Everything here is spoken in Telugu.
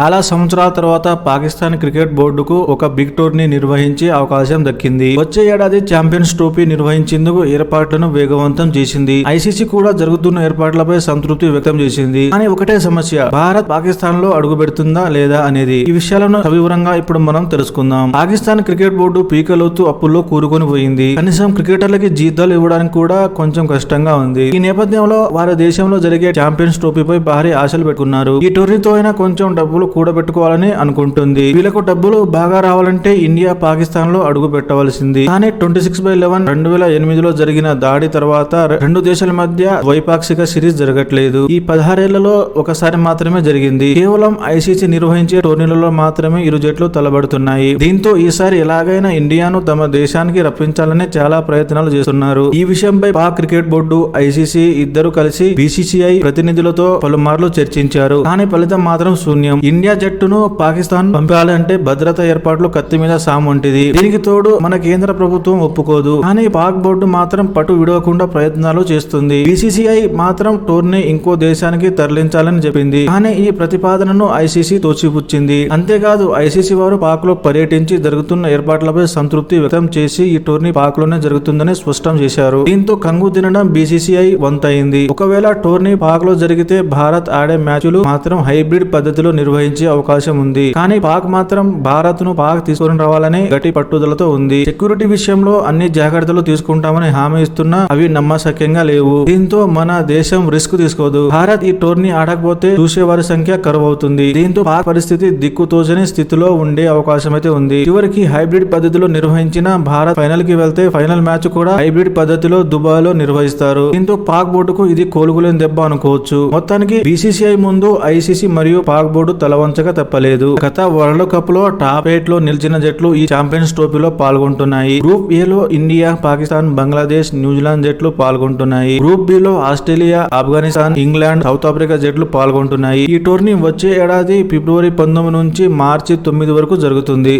చాలా సంవత్సరాల తర్వాత పాకిస్తాన్ క్రికెట్ బోర్డుకు ఒక బిగ్ టోర్నీ నిర్వహించే అవకాశం దక్కింది. వచ్చే ఏడాది ఛాంపియన్స్ ట్రోఫీ నిర్వహించేందుకు ఏర్పాట్లను వేగవంతం చేసింది. ఐసీసీ కూడా జరుగుతున్న ఏర్పాట్లపై సంతృప్తి వ్యక్తం చేసింది. కానీ ఒకటే సమస్య, భారత్ పాకిస్తాన్ లో అడుగు పెడుతుందా లేదా అనేది. ఈ విషయాలను సవివరంగా ఇప్పుడు మనం తెలుసుకుందాం. పాకిస్తాన్ క్రికెట్ బోర్డు పీకలోతు అప్పుల్లో కూరుకొని పోయింది. కనీసం క్రికెటర్లకి జీతాలు ఇవ్వడానికి కూడా కొంచెం కష్టంగా ఉంది. ఈ నేపథ్యంలో వారి దేశంలో జరిగే ఛాంపియన్స్ ట్రోఫీపై భారీ ఆశలు పెట్టుకున్నారు. ఈ టోర్నీతో అయినా కొంచెం డబ్బులు కూడబెట్టుకోవాలని అనుకుంటుంది. వీళ్ళకు డబ్బులు బాగా రావాలంటే ఇండియా పాకిస్తాన్ లో అడుగు పెట్టవలసింది. కానీ 26/11 2008లో జరిగిన దాడి తర్వాత రెండు దేశాల మధ్య ద్వైపాక్షిక సిరీస్ జరగట్లేదు. ఈ 16 ఏళ్లలో ఒకసారి మాత్రమే జరిగింది. కేవలం ఐసీసీ నిర్వహించే టోర్నీలలో మాత్రమే ఇరు జట్లు తలబడుతున్నాయి. దీంతో ఈసారి ఎలాగైనా ఇండియాను తమ దేశానికి రప్పించాలని చాలా ప్రయత్నాలు చేస్తున్నారు. ఈ విషయంపై పాక్ క్రికెట్ బోర్డు, ఐసీసీ ఇద్దరు కలిసి బీసీసీఐ ప్రతినిధులతో పలుమార్లు చర్చించారు. కానీ ఫలితం మాత్రం శూన్యం. ఇండియా జట్టును పాకిస్తాన్ పంపాలంటే భద్రతా ఏర్పాట్లు కత్తి మీద సాము వంటిది. దీనికి తోడు మన కేంద్ర ప్రభుత్వం ఒప్పుకోదు. కానీ పాక్ బోర్డు మాత్రం పట్టు విడవకుండా ప్రయత్నాలు చేస్తుంది. బీసీసీఐ మాత్రం టోర్నీ ఇంకో దేశానికి తరలించాలని చెప్పింది. కానీ ఈ ప్రతిపాదనను ఐసీసీ తోసిపుచ్చింది. అంతేకాదు ఐసీసీ వారు పాక్ లో పర్యటించి జరుగుతున్న ఏర్పాట్లపై సంతృప్తి వ్యక్తం చేసి ఈ టోర్నీ పాక్ లోనే జరుగుతుందని స్పష్టం చేశారు. దీంతో కంగు తినడం బీసీసీఐ వంతైంది. ఒకవేళ టోర్నీ పాక్ లో జరిగితే భారత్ ఆడే మ్యాచ్లు మాత్రం హైబ్రిడ్ పద్ధతిలో నిర్వహించే అవకాశం ఉంది. కానీ పాక్ మాత్రం భారత్ ను పాక్ తీసుకొని రావాలని గట్టి పట్టుదలతో ఉంది. సెక్యూరిటీ విషయంలో అన్ని జాగ్రత్తలు తీసుకుంటామని హామీ ఇస్తున్నా అవి నమ్మశక్యంగా లేవు. దీంతో మన దేశం రిస్క్ తీసుకోదు. భారత్ ఈ టోర్నీ ఆడకపోతే చూసేవారి సంఖ్య కరువవుతుంది. దీంతో పాక్ పరిస్థితి దిక్కుతోచని స్థితిలో ఉండే అవకాశం అయితే ఉంది. చివరికి హైబ్రిడ్ పద్ధతిలో నిర్వహించిన భారత్ ఫైనల్ కి వెళ్తే ఫైనల్ మ్యాచ్ కూడా హైబ్రిడ్ పద్ధతిలో దుబాయ్ లో నిర్వహిస్తారు. దీంతో పాక్ బోర్డుకు ఇది కోలుకోలేని దెబ్బ అనుకోవచ్చు. మొత్తానికి బీసీసీఐ ముందు ఐసీసీ మరియు పాక్ బోర్డు తలవంచక తప్పలేదు. గత వరల్డ్ కప్ లో టాప్ 8 లో నిలిచిన జట్లు ఈ ఛాంపియన్స్ ట్రోఫీలో పాల్గొంటున్నాయి. గ్రూప్ ఏ లో ఇండియా, పాకిస్తాన్, బంగ్లాదేశ్, న్యూజిలాండ్ జట్లు పాల్గొంటున్నాయి. గ్రూప్ బి లో Australia, Afghanistan, England, south Africa జట్లు పాల్గొంటున్నాయి. ఈ టోర్నీ వచ్చే ఏడాది ఫిబ్రవరి 19 నుంచి మార్చి 9 వరకు జరుగుతుంది.